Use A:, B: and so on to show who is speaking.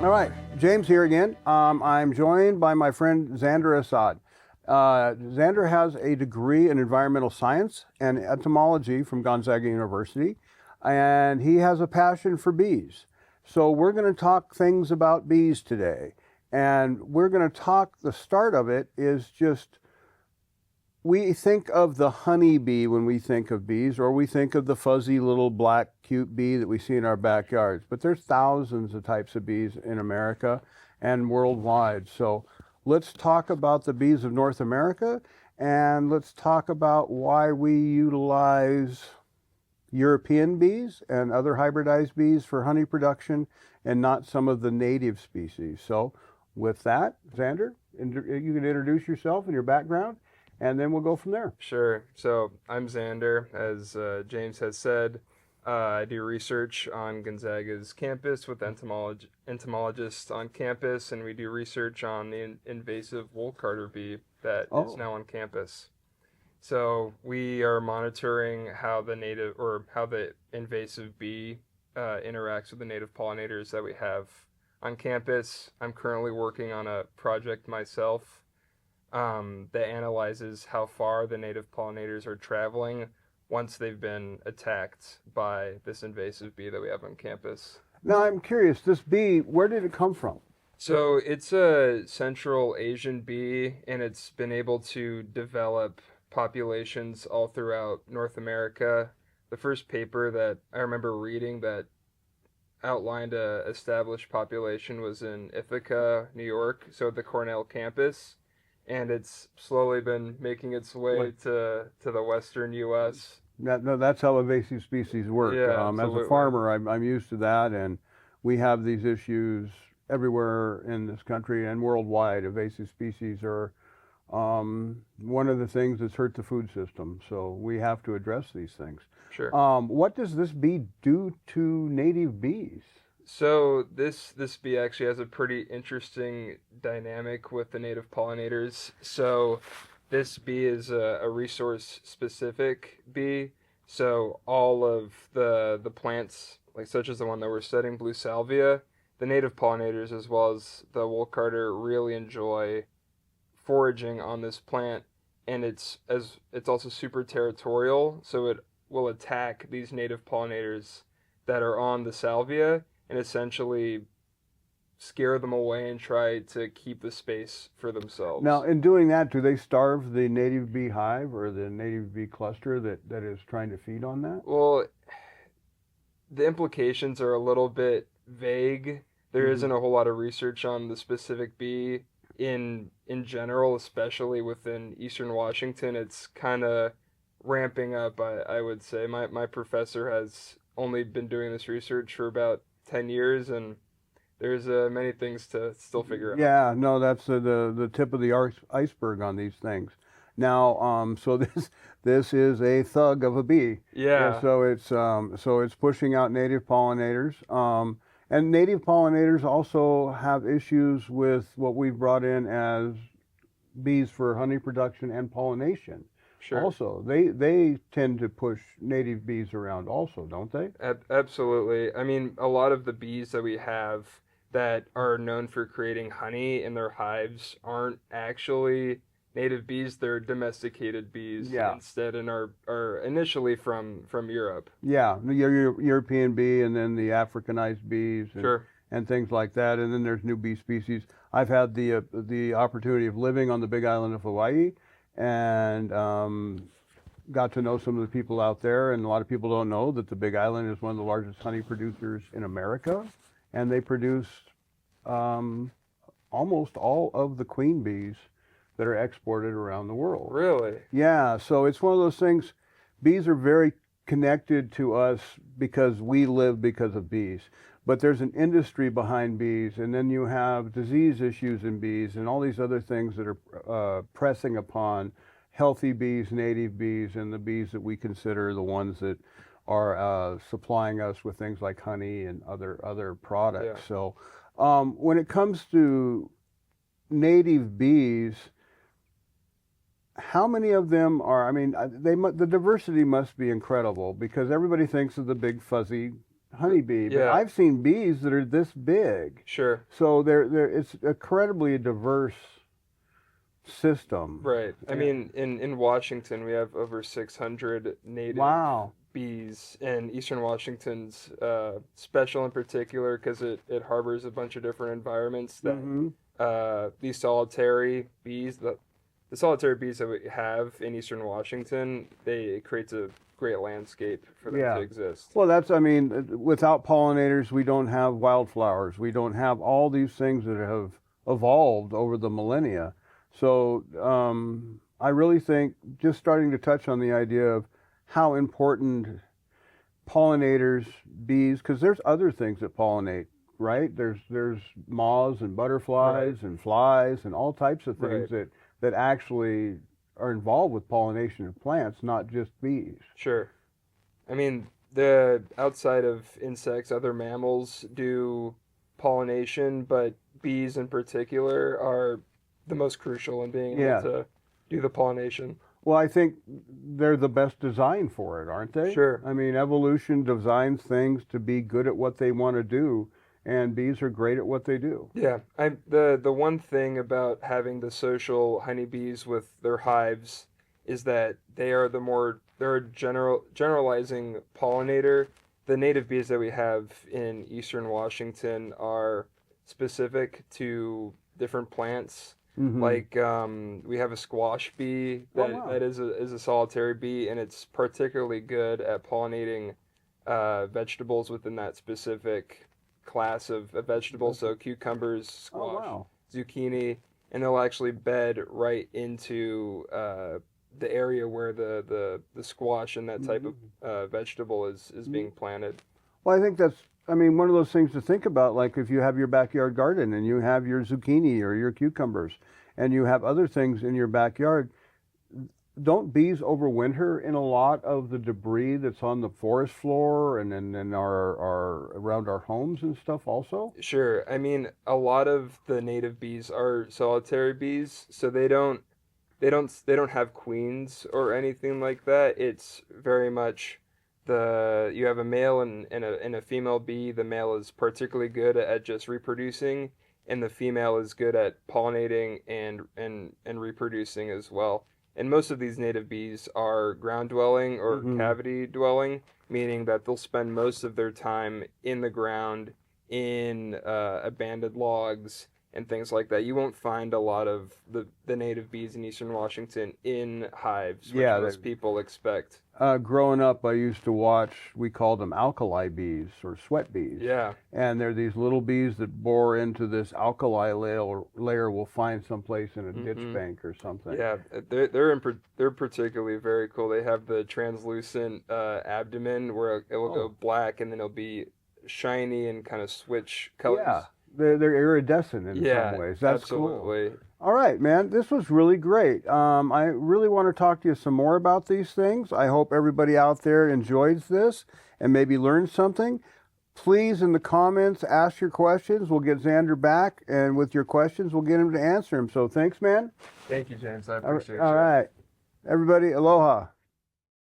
A: All right, James here again. I'm joined by my friend Xander Assad. Xander has a degree in environmental science and entomology from Gonzaga University, and he has a passion for bees. So we're going to talk things about bees today. And we're going to talk, the start of it is just, we think of the honeybee when we think of bees, or we think of the fuzzy little black cute bee that we see in our backyards. But there's thousands of types of bees in America and worldwide. So let's talk about the bees of North America, and let's talk about why we utilize European bees and other hybridized bees for honey production and not some of the native species. So with that, Xander, you can introduce yourself and your background, and then we'll go from there.
B: Sure. So I'm Xander, as James has said. I do research on Gonzaga's campus with entomologists on campus, and we do research on the invasive wool carder bee that is now on campus. So we are monitoring how the invasive bee interacts with the native pollinators that we have on campus. I'm currently working on a project myself that analyzes how far the native pollinators are traveling once they've been attacked by this invasive bee that we have on campus.
A: Now I'm curious, this bee, where did it come from?
B: So it's a Central Asian bee, and it's been able to develop populations all throughout North America. The first paper that I remember reading that outlined a established population was in Ithaca, New York, so at the Cornell campus, and it's slowly been making its way to the western U.S.
A: That's how invasive species work.
B: Yeah,
A: as a farmer, I'm used to that, and we have these issues everywhere in this country and worldwide. Invasive species are one of the things that's hurt the food system, so we have to address these things.
B: Sure.
A: What does this bee do to native bees?
B: So this bee actually has a pretty interesting dynamic with the native pollinators. So this bee is a resource-specific bee. So all of the plants, like such as the one that we're studying, blue salvia, the native pollinators as well as the wool carder really enjoy foraging on this plant, and it's also super territorial, so it will attack these native pollinators that are on the salvia and essentially scare them away and try to keep the space for themselves.
A: Now, in doing that, do they starve the native bee hive or the native bee cluster that is trying to feed on that?
B: Well, the implications are a little bit vague. There isn't a whole lot of research on the specific bee. In general, especially within Eastern Washington, it's kind of ramping up, I would say. My professor has only been doing this research for about 10 years, and there's many things to still figure out.
A: Yeah, no, that's the tip of the iceberg on these things. Now, so this is a thug of a bee.
B: Yeah.
A: So it's pushing out native pollinators. And native pollinators also have issues with what we've brought in as bees for honey production and pollination.
B: Sure.
A: Also, they tend to push native bees around also, don't they?
B: Absolutely. I mean, a lot of the bees that we have that are known for creating honey in their hives aren't actually native bees. They're domesticated bees instead, and are initially from Europe.
A: Yeah, the European bee, and then the Africanized bees, and things like that. And then there's new bee species. I've had the opportunity of living on the Big Island of Hawaii, and got to know some of the people out there. And a lot of people don't know that the Big Island is one of the largest honey producers in America, and they produce almost all of the queen bees that are exported around the world.
B: Really?
A: Yeah, so it's one of those things. Bees are very connected to us because we live because of bees. But there's an industry behind bees, and then you have disease issues in bees and all these other things that are pressing upon healthy bees, native bees, and the bees that we consider the ones that are supplying us with things like honey and other products.
B: Yeah.
A: So when it comes to native bees, how many of them are, I mean, the diversity must be incredible, because everybody thinks of the big fuzzy honeybee, but
B: Yeah.
A: I've seen bees that are this big.
B: Sure.
A: So it's incredibly diverse system.
B: Right. I
A: Yeah.
B: mean, in Washington, we have over 600 native
A: Wow.
B: bees, and Eastern Washington's special in particular because it harbors a bunch of different environments that
A: Hmm.
B: these solitary bees, the solitary bees that we have in Eastern Washington, it creates a great landscape for them
A: Yeah.
B: to exist.
A: Well, I mean, without pollinators, we don't have wildflowers. We don't have all these things that have evolved over the millennia. So I really think just starting to touch on the idea of how important pollinators, bees, because there's other things that pollinate, right? There's moths and butterflies and flies and all types of things that actually are involved with pollination of plants, not just bees.
B: Sure. I mean, the outside of insects, other mammals do pollination, but bees in particular are the most crucial in being
A: Yeah.
B: able to do the pollination.
A: Well, I think they're the best design for it, aren't they?
B: Sure.
A: I mean, evolution designs things to be good at what they want to do, and bees are great at what they do.
B: Yeah, the one thing about having the social honeybees with their hives is that they're a generalizing pollinator. The native bees that we have in Eastern Washington are specific to different plants.
A: Mhm.
B: Like we have a squash bee
A: Oh, wow.
B: that is a solitary bee, and it's particularly good at pollinating vegetables within that specific class of vegetables. So cucumbers,
A: Oh,
B: squash,
A: wow.
B: zucchini, and they'll actually bed right into the area where the squash and that type of vegetable is being planted.
A: Well, I think I mean, one of those things to think about, like if you have your backyard garden and you have your zucchini or your cucumbers and you have other things in your backyard, don't bees overwinter in a lot of the debris that's on the forest floor and in our around our homes and stuff also?
B: Sure. I mean, a lot of the native bees are solitary bees, so they don't have queens or anything like that. It's very much you have a male and a female bee. The male is particularly good at just reproducing, and the female is good at pollinating and reproducing as well. And most of these native bees are ground dwelling or cavity dwelling, meaning that they'll spend most of their time in the ground, in abandoned logs and things like that. You won't find a lot of the native bees in Eastern Washington in hives, which
A: Yeah,
B: most people expect.
A: Growing up, I used to watch, we called them alkali bees or sweat bees.
B: Yeah,
A: And they're these little bees that bore into this alkali layer we'll find someplace in a ditch bank or something.
B: yeah, they're particularly very cool. They have the translucent abdomen where it will go black and then it'll be shiny and kind of switch colors.
A: Yeah, they're iridescent in
B: Yeah,
A: some ways. That's cool.
B: absolutely.
A: All right, man, this was really great. I really want to talk to you some more about these things. I hope everybody out there enjoys this and maybe learned something. Please, in the comments, ask your questions. We'll get Xander back, and with your questions, we'll get him to answer them. So thanks, man.
B: Thank you, James. I appreciate
A: All
B: you.
A: right. Everybody, aloha.